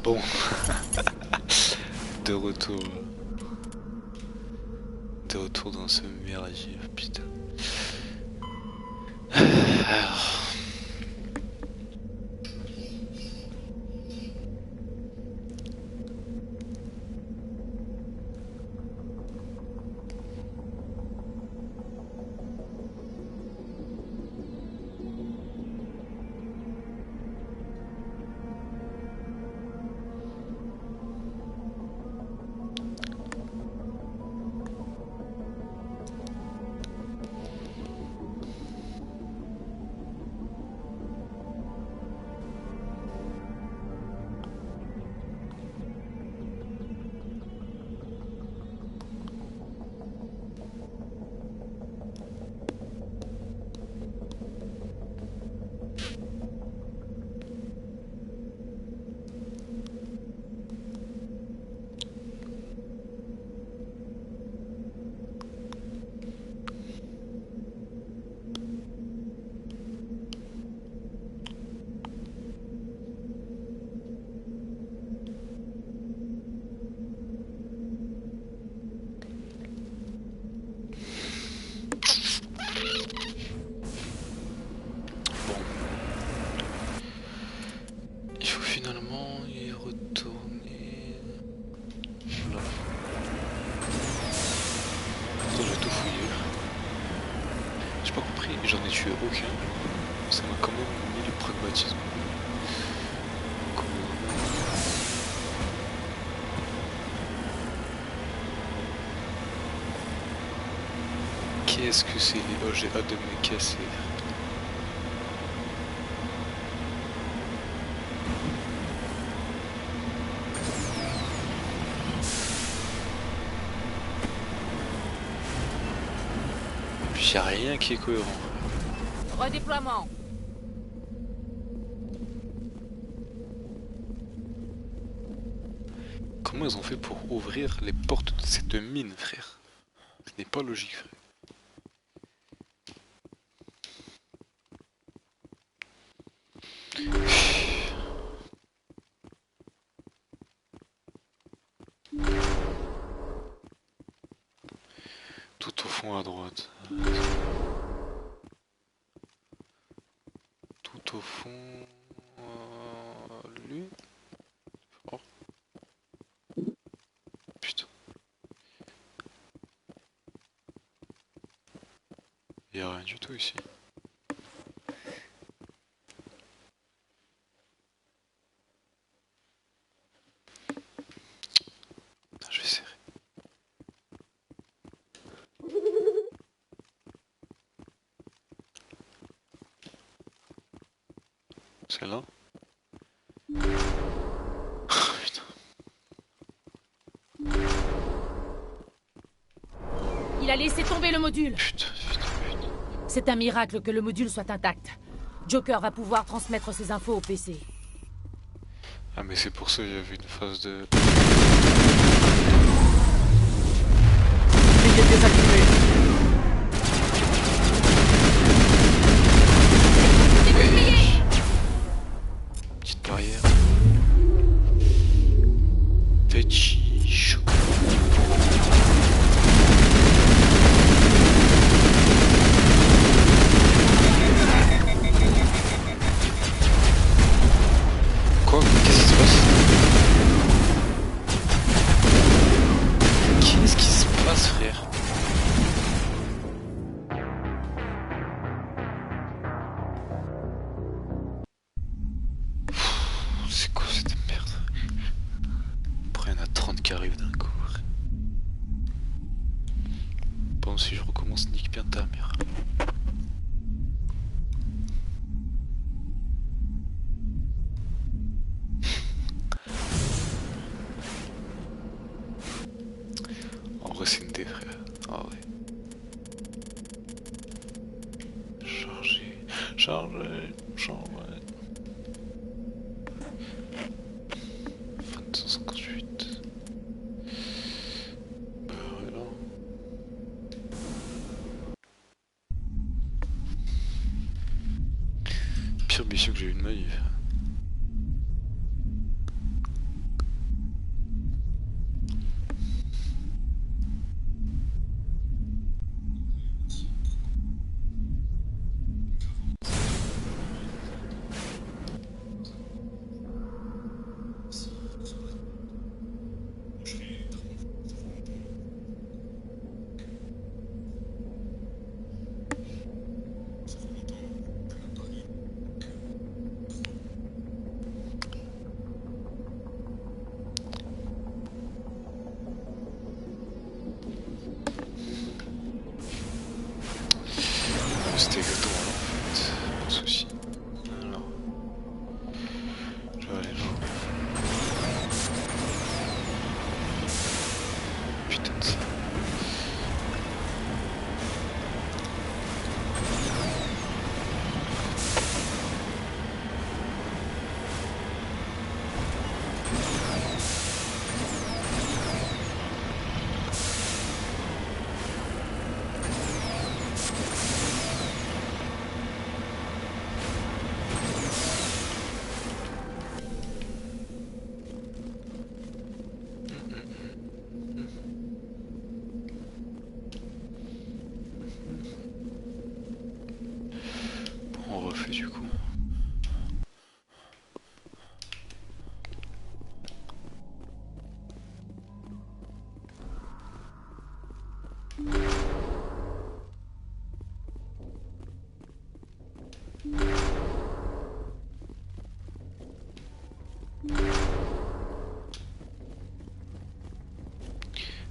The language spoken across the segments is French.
Bon, de retour. De retour dans ce mirage, putain. Alors... Il faut finalement y retourner. Là. Pourtant j'ai tout fouillé. J'ai pas compris, j'en ai tué aucun. Ça m'a quand même mis le pragmatisme. Qu'est-ce que c'est? Oh, j'ai hâte de me casser. Y'a rien qui est cohérent. Redéploiement. Comment ils ont fait pour ouvrir les portes de cette mine, frère? Ce n'est pas logique, frère. Tout au fond à droite. Tout au fond... lui. Oh. Putain. Il n'y a rien du tout ici. Je vais serrer. C'est là. Putain. Il a laissé tomber le module. Putain. C'est un miracle que le module soit intact. Joker va pouvoir transmettre ses infos au PC. Ah mais c'est pour ça que j'avais une phase de... Veuillez désactiver. Petite barrière. Petit choc. Quoi? Qu'est-ce qui se passe? Qu'est-ce qui se passe, frère? C'est quoi cette merde? Après, il y en a 30 qui arrivent d'un coup. Bon, si je recommence, nique bien ta mère. En vrai, c'est une des frères. Ah ouais. Charger. 2258. Bah ouais, là. Pire mission que j'ai eu de ma vie. du coup.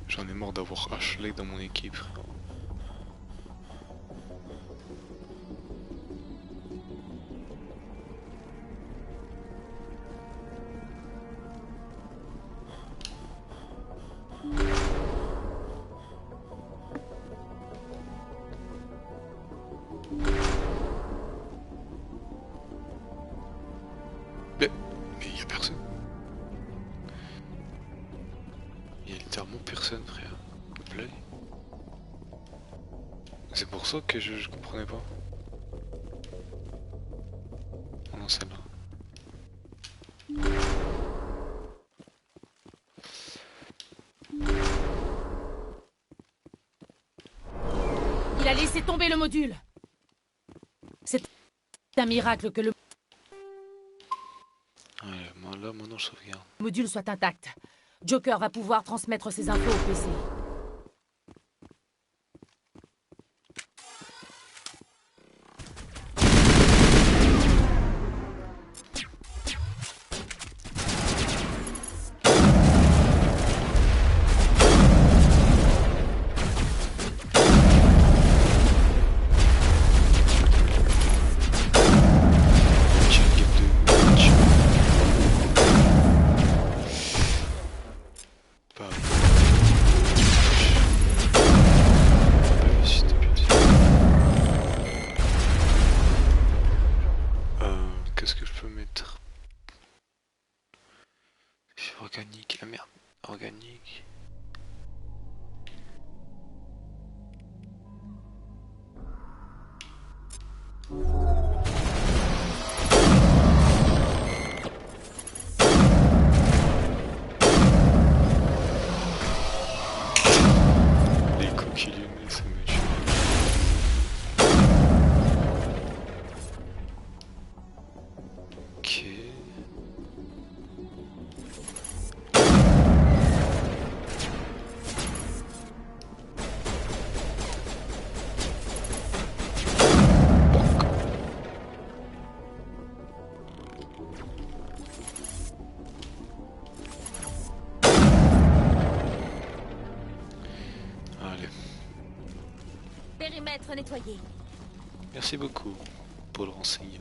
J'en ai marre d'avoir Ashley dans mon équipe. Mais y a personne. Y a littéralement personne, frère. Play. C'est pour ça que je comprenais pas. Oh non, celle-là. Il a laissé tomber le module. C'est un miracle que le Ouais, là, maintenant je sauvegarde. module soit intact. Joker va pouvoir transmettre ses infos au PC. Qu'est-ce que je peux mettre? Organique, ah merde, organique. Les coquilles lyonnais, ça me tue. Ok. Allez. Périmètre nettoyé. Merci beaucoup pour le renseignement.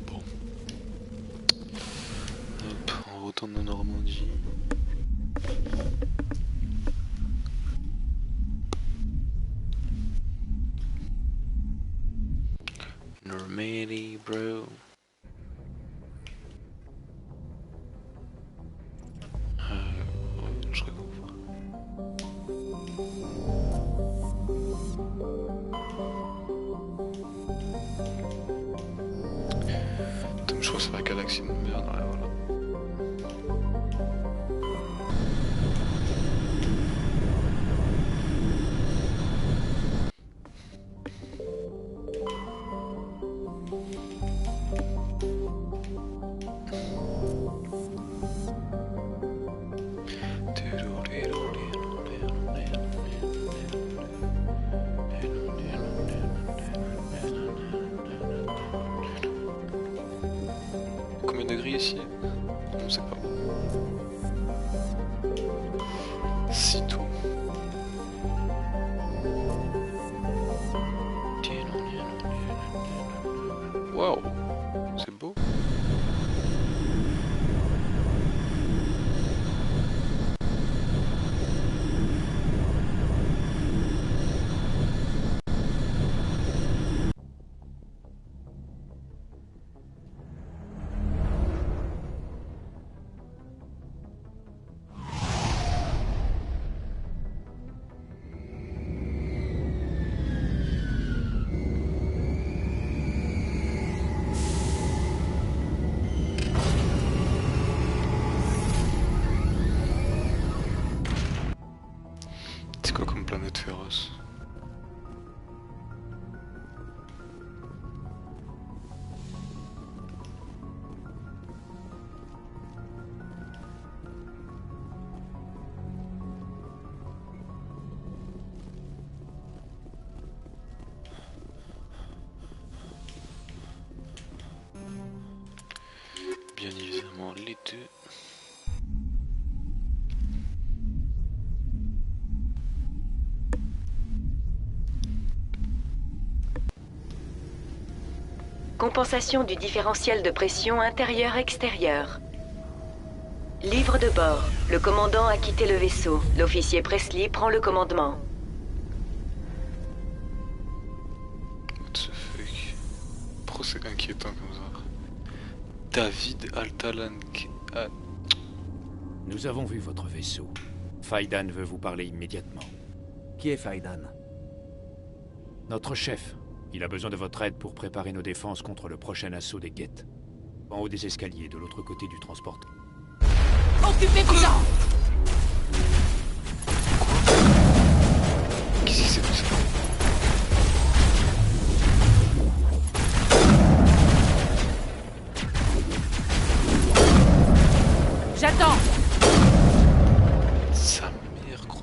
Bon. Hop, on retourne en Normandie. Normandy, bro. Je recouvre. Donc je crois que c'est la galaxie de merde, ouais, voilà. Combien de degrés ici? C'est quoi comme planète féroce? Bien évidemment les deux. Compensation du différentiel de pression intérieur-extérieur. Livre de bord. Le commandant a quitté le vaisseau. L'officier Presley prend le commandement. What the fuck? Pourquoi c'est inquiétant comme ça? David Altalan... Nous avons vu votre vaisseau. Faidan veut vous parler immédiatement. Qui est Faidan? Notre chef. Il a besoin de votre aide pour préparer nos défenses contre le prochain assaut des Geth. En haut des escaliers, de l'autre côté du transporteur. Occupez-vous-en! Qu'est-ce qui s'est passé? J'attends! Sa mère, gros.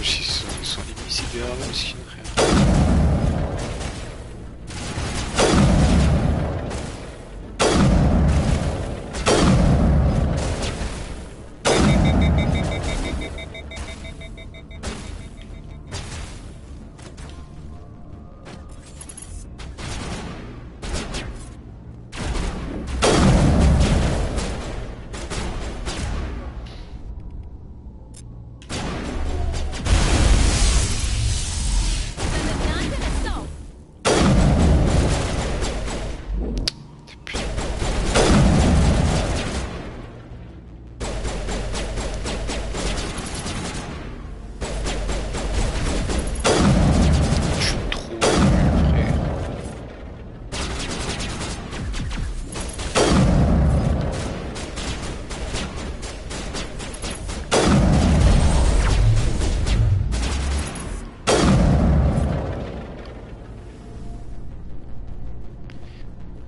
Ils sont immiscibles derrière eux aussi, frère.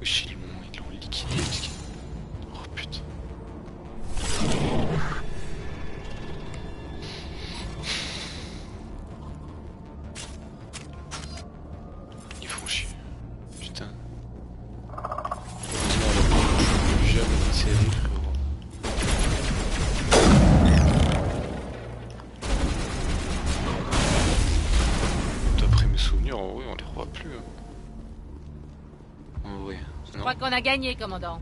Wesh, ils l'ont liquidé. Oh putain. Ils font chier. Putain. Plus jamais une série, frérot. D'après mes souvenirs, en vrai, on les revoit plus. Hein. Oh, ouais. Je crois qu'on a gagné, commandant.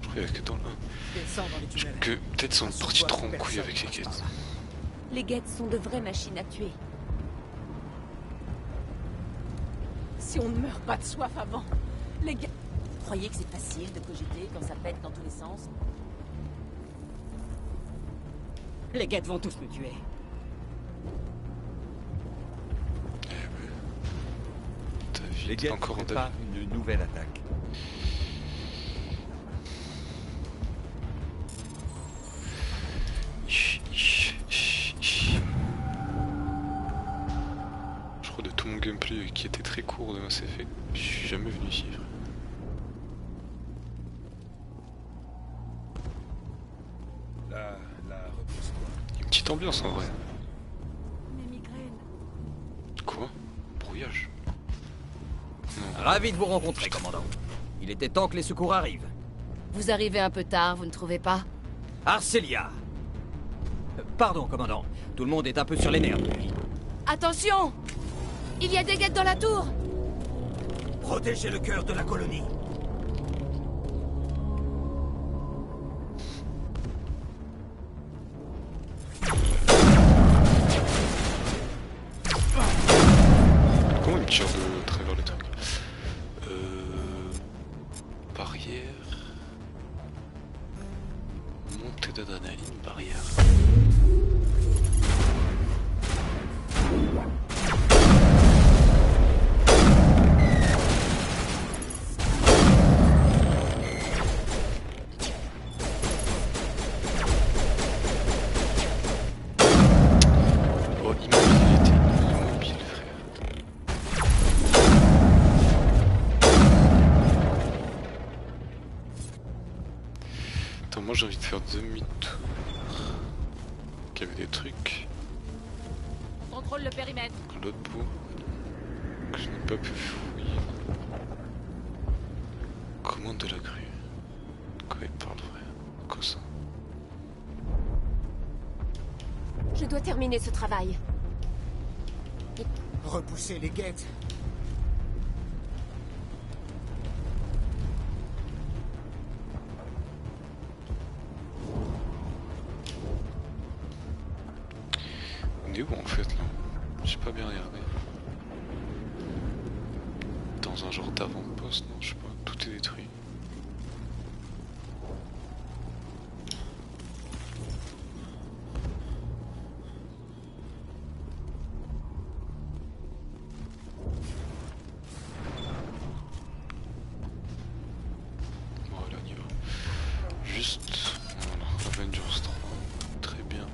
Je croyais que dans le 1. Descends dans les tunnels. Que peut-être sont partis trop en couille avec les quêtes. Les Geth sont de vraies machines à tuer. Si on ne meurt pas de soif avant, les gars... Vous croyez que c'est facile de cogiter quand ça pète dans tous les sens? Les Geth vont tous nous tuer. Les Geth encore en préparent une nouvelle attaque. Je crois de tout mon gameplay qui était très court de Mass Effect, je suis jamais venu ici. Là, repose-toi. Il y a une petite ambiance en vrai. Mes migraines. Quoi? Brouillage? Non. Ravi de vous rencontrer, commandant. Il était temps que les secours arrivent. Vous arrivez un peu tard, vous ne trouvez pas? Arcelia. Pardon, commandant. Tout le monde est un peu sur les nerfs depuis. Attention! Il y a des Geth dans la tour! Protégez le cœur de la colonie. Comment il me tire de travers les trucs? Barrière. Montée d'adrénaline, barrière. Oh, immobile, il était immobile, frère. Attends, moi j'ai envie de faire demi-tour. Qu'il y avait des trucs. Contrôle le périmètre. L'autre bout. Que je n'ai pas pu fouiller. Commande de la grue. Quoi il parle, frère? Quoi ça? Je dois terminer ce travail. Repousser les guettes. On est où en fait là? J'ai pas bien regardé. Dans un genre d'avant-poste, non, je sais pas, tout est détruit. Voilà, on y va. Juste, voilà, Avengers 3, très bien.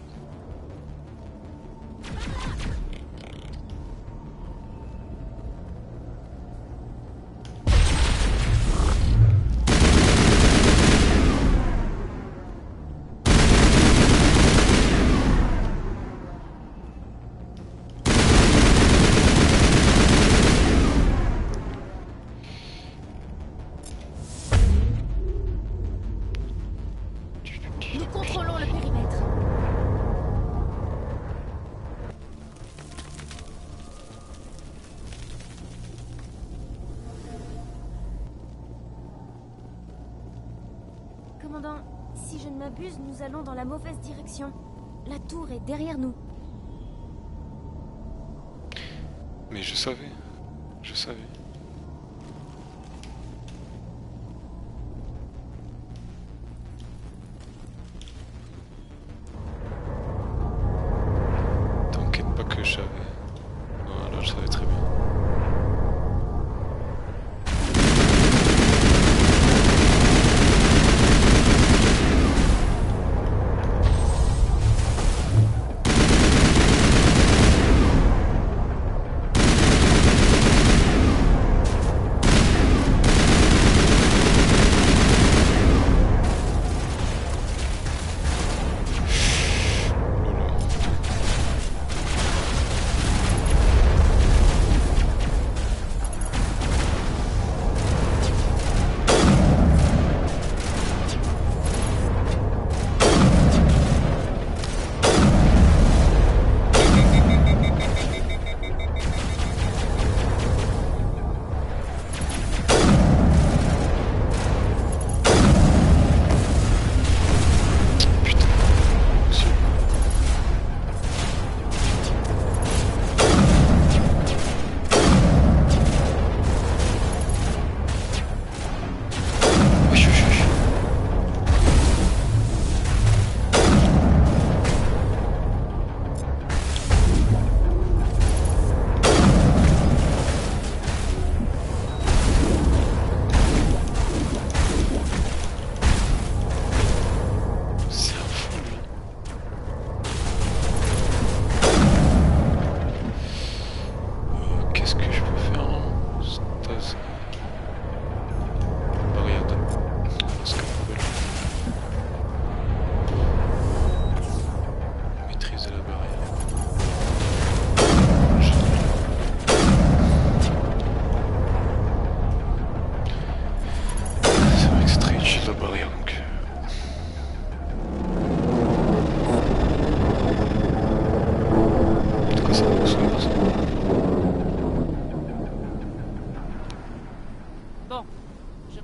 Nous contrôlons le périmètre. Commandant, si je ne m'abuse, nous allons dans la mauvaise direction. La tour est derrière nous. Mais je savais. Je savais. T'inquiète pas que je savais. Voilà, je savais très bien.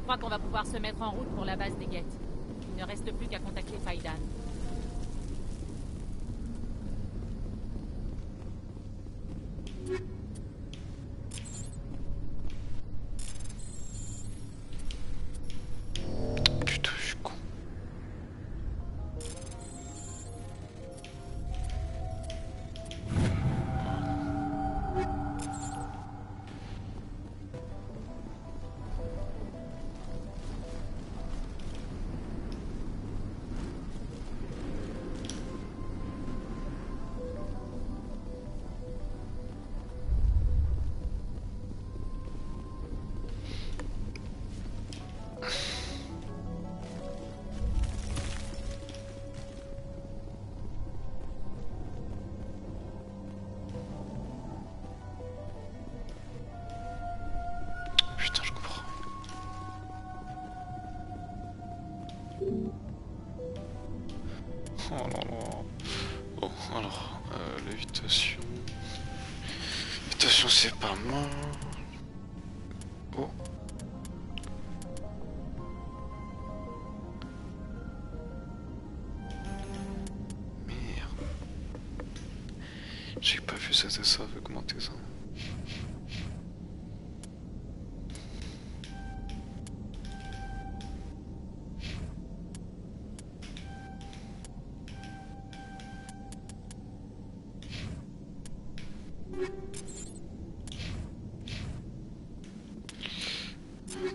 crois qu'on va pouvoir se mettre en route pour la base des Geth. Il ne reste plus qu'à contacter Faidan. Putain, je suis con. pression c'est pas mal. Oh. Merde. J'ai pas vu ça augmenter ça.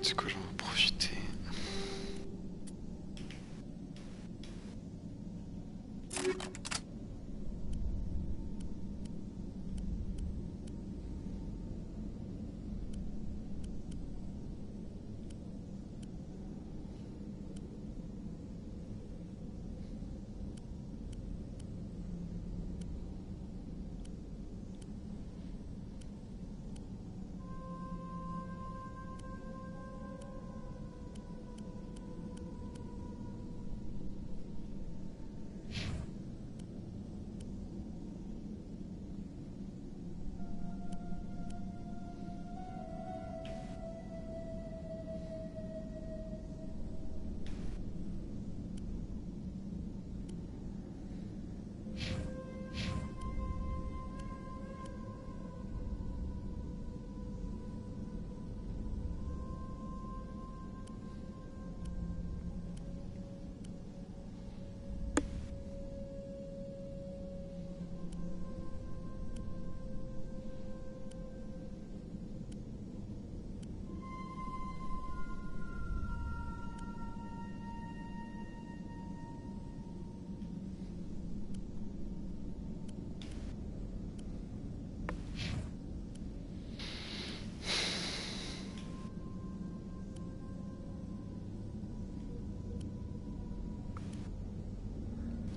Du coup, j'en vais profiter.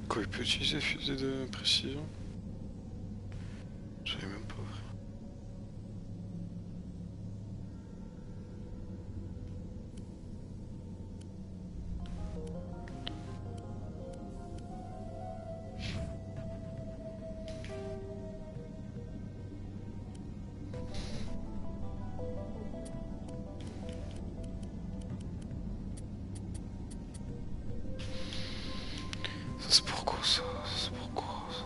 Quoi, il peut utiliser fusée de précision? Je savais même pas. C'est pourquoi ça? C'est pourquoi ça?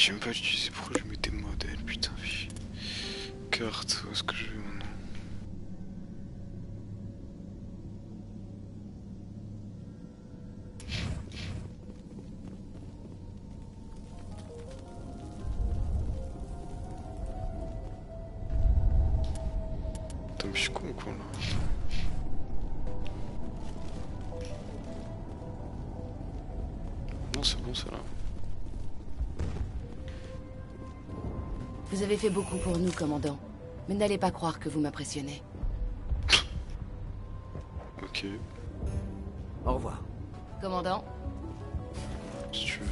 j'aime pas l'utiliser, pourquoi je mettais modèle, putain, carte, où est-ce que je vais maintenant? Attends, mais je suis con ou quoi là? Non, c'est bon, ça là. Vous avez fait beaucoup pour nous, commandant. Mais n'allez pas croire que vous m'impressionnez. Ok, Au revoir. Commandant, si tu veux.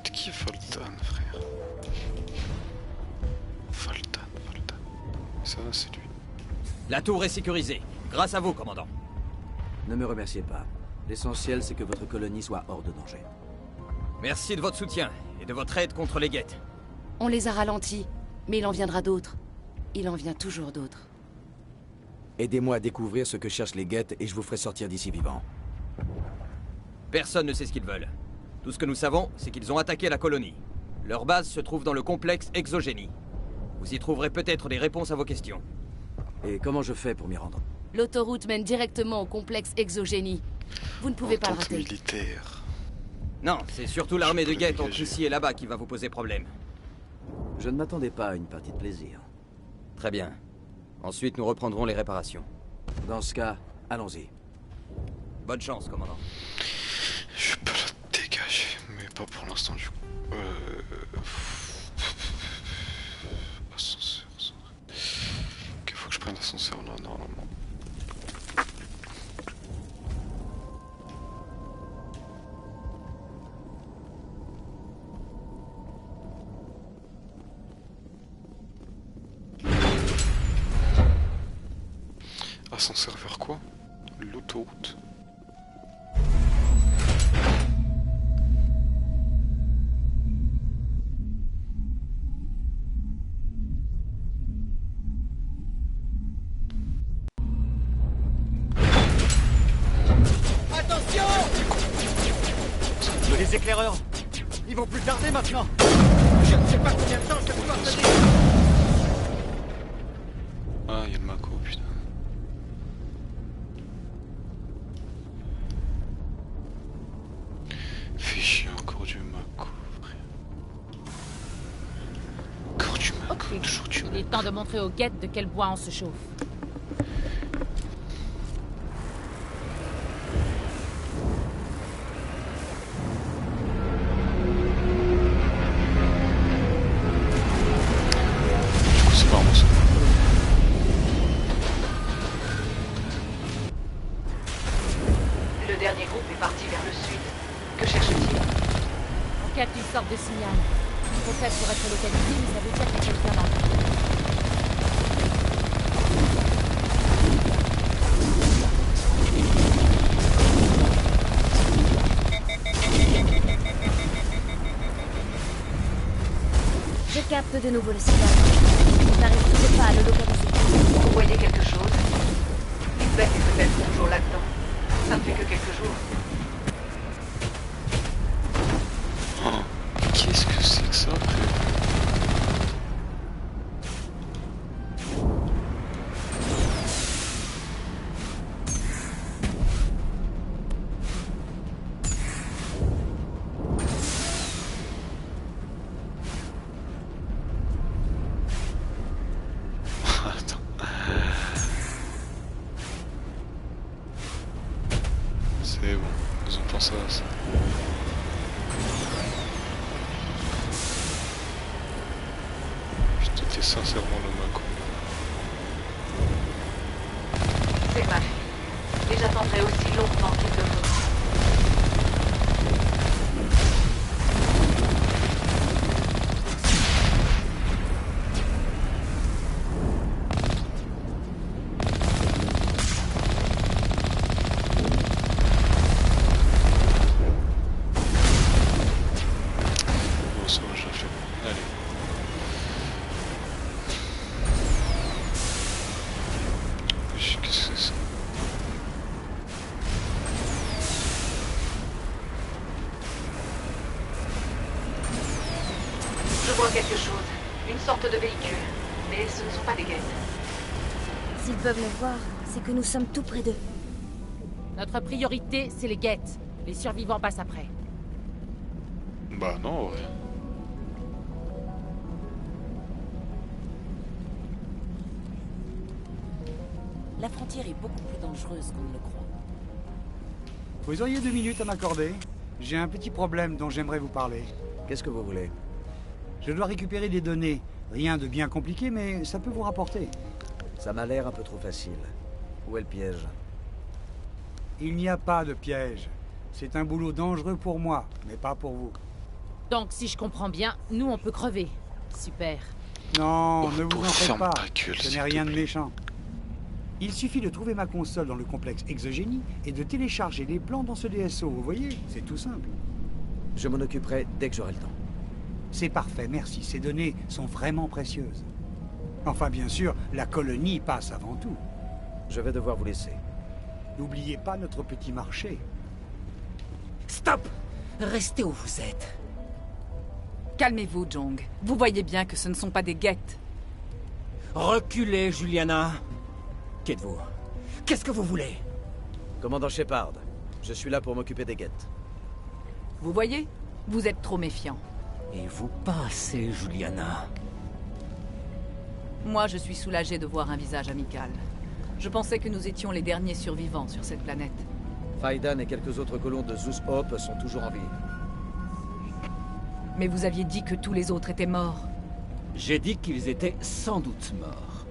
C'est qui Foltan, frère? Foltan. Ça, c'est lui. La tour est sécurisée. Grâce à vous, commandant. Ne me remerciez pas. L'essentiel, c'est que votre colonie soit hors de danger. Merci de votre soutien et de votre aide contre les guettes. on les a ralentis, mais il en viendra d'autres. Il en vient toujours d'autres. Aidez-moi à découvrir ce que cherchent les guettes et je vous ferai sortir d'ici vivant. Personne ne sait ce qu'ils veulent. Tout ce que nous savons, c'est qu'ils ont attaqué la colonie. Leur base se trouve dans le complexe Exogénie. Vous y trouverez peut-être des réponses à vos questions. Et comment je fais pour m'y rendre? L'autoroute mène directement au complexe Exogénie. Vous ne pouvez pas le Entente rater. militaire. Non, c'est surtout l'armée de peux guettes dégager. entre ici et là-bas qui va vous poser problème. Je ne m'attendais pas à une partie de plaisir. Très bien. Ensuite, nous reprendrons les réparations. Dans ce cas, allons-y. Bonne chance, commandant. Je peux la dégager, mais pas pour l'instant du coup. Ascenseur. Ok, faut que je prenne l'ascenseur là, normalement. Ascenseur vers quoi? L'autoroute. Les éclaireurs, ils vont plus tarder maintenant. Je ne sais pas combien de temps je vais pouvoir tenir. Ah, il y a le Mako, putain. Fais chier, encore du Mako, frère. Encore du Mako, Ok, toujours du il Mako. est temps de montrer aux guettes de quel bois on se chauffe. Du coup, c'est marrant ça. Le dernier groupe est parti vers le sud. Que cherche-t-il? On capte une sorte de signal. Peut-être pour être localisé, mais ça veut dire qu'il y a quelqu'un dans le... Je capte de nouveau le signal. Je n'arrive toujours pas à le localiser. Vous voyez quelque chose? Lisbeth est peut-être toujours là-dedans. Ça ne fait que quelques jours. Oh, qu'est-ce que c'est que ça, frère? Attends. C'est bon, ils ont pensé à ça. Putain, t'es sincèrement le Mako. C'est ma fille. Et j'attendrai aussi longtemps qu'il le faudra. Bon, ça va, je l'ai fait. Allez. vois quelque chose. Une sorte de véhicule. Mais ce ne sont pas des guettes. S'ils peuvent le voir, c'est que nous sommes tout près d'eux. Notre priorité, c'est les guettes. Les survivants passent après. Bah non, ouais. La frontière est beaucoup plus dangereuse qu'on ne le croit. Vous auriez 2 minutes à m'accorder? J'ai un petit problème dont j'aimerais vous parler. Qu'est-ce que vous voulez? Je dois récupérer des données. Rien de bien compliqué, mais ça peut vous rapporter. Ça m'a l'air un peu trop facile. Où est le piège? Il n'y a pas de piège. C'est un boulot dangereux pour moi, mais pas pour vous. Donc, si je comprends bien, nous, on peut crever. Super. Non, Oh, ne vous pour en faites ferme pas. ta gueule, Ce s'il n'est te rien de plaît. méchant. Il suffit de trouver ma console dans le complexe Exogénie et de télécharger les plans dans ce DSO, vous voyez? C'est tout simple. Je m'en occuperai dès que j'aurai le temps. C'est parfait, merci. Ces données sont vraiment précieuses. Enfin, bien sûr, la colonie passe avant tout. Je vais devoir vous laisser. N'oubliez pas notre petit marché. Stop! Restez où vous êtes. Calmez-vous, Jong. Vous voyez bien que ce ne sont pas des guettes. Reculez, Juliana. Qu'êtes-vous? Qu'est-ce que vous voulez? Commandant Shepard, je suis là pour m'occuper des guettes. Vous voyez? Vous êtes trop méfiant. Et vous pas assez, Juliana. Moi, je suis soulagé de voir un visage amical. Je pensais que nous étions les derniers survivants sur cette planète. Faidan et quelques autres colons de Zeus Hope sont toujours en vie. Mais vous aviez dit que tous les autres étaient morts. J'ai dit qu'ils étaient sans doute morts.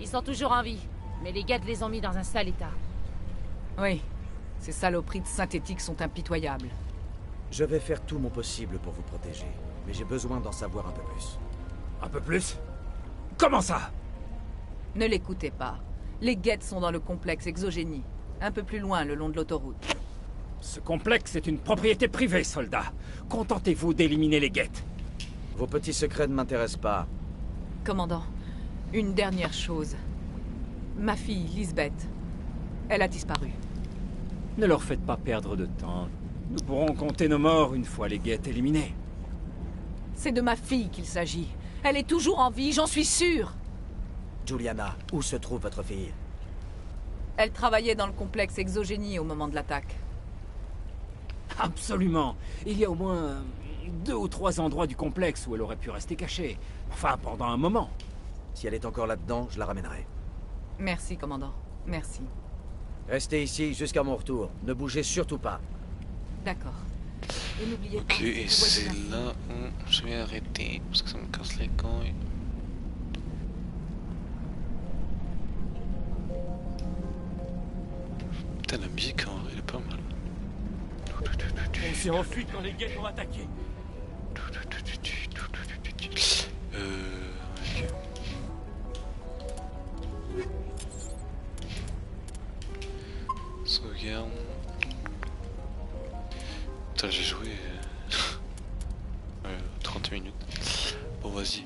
Ils sont toujours en vie, mais les guettes les ont mis dans un sale état. Oui, ces saloperies de synthétiques sont impitoyables. Je vais faire tout mon possible pour vous protéger, mais j'ai besoin d'en savoir un peu plus. Un peu plus? Comment ça? Ne l'écoutez pas. Les guettes sont dans le complexe Exogénie, un peu plus loin le long de l'autoroute. Ce complexe est une propriété privée, soldat. Contentez-vous d'éliminer les guettes. Vos petits secrets ne m'intéressent pas. Commandant, une dernière chose. Ma fille, Lisbeth, elle a disparu. Ne leur faites pas perdre de temps. Nous pourrons compter nos morts une fois les guettes éliminées. C'est de ma fille qu'il s'agit. Elle est toujours en vie, j'en suis sûre. Juliana, où se trouve votre fille? Elle travaillait dans le complexe Exogénie au moment de l'attaque. Absolument. Il y a au moins 2 ou 3 endroits du complexe où elle aurait pu rester cachée. Enfin, pendant un moment. Si elle est encore là-dedans, je la ramènerai. Merci, commandant. Merci. Restez ici jusqu'à mon retour. Ne bougez surtout pas. D'accord. Et n'oubliez pas... Ok, si et vous voyez c'est ma fille- là où je vais arrêter parce que ça me casse les couilles. Putain, la musique en vrai, elle est pas mal. On s'est enfui quand les guettes ont attaqué. Ok. Sauvegarde. Putain, j'ai joué 30 minutes. Bon, vas-y.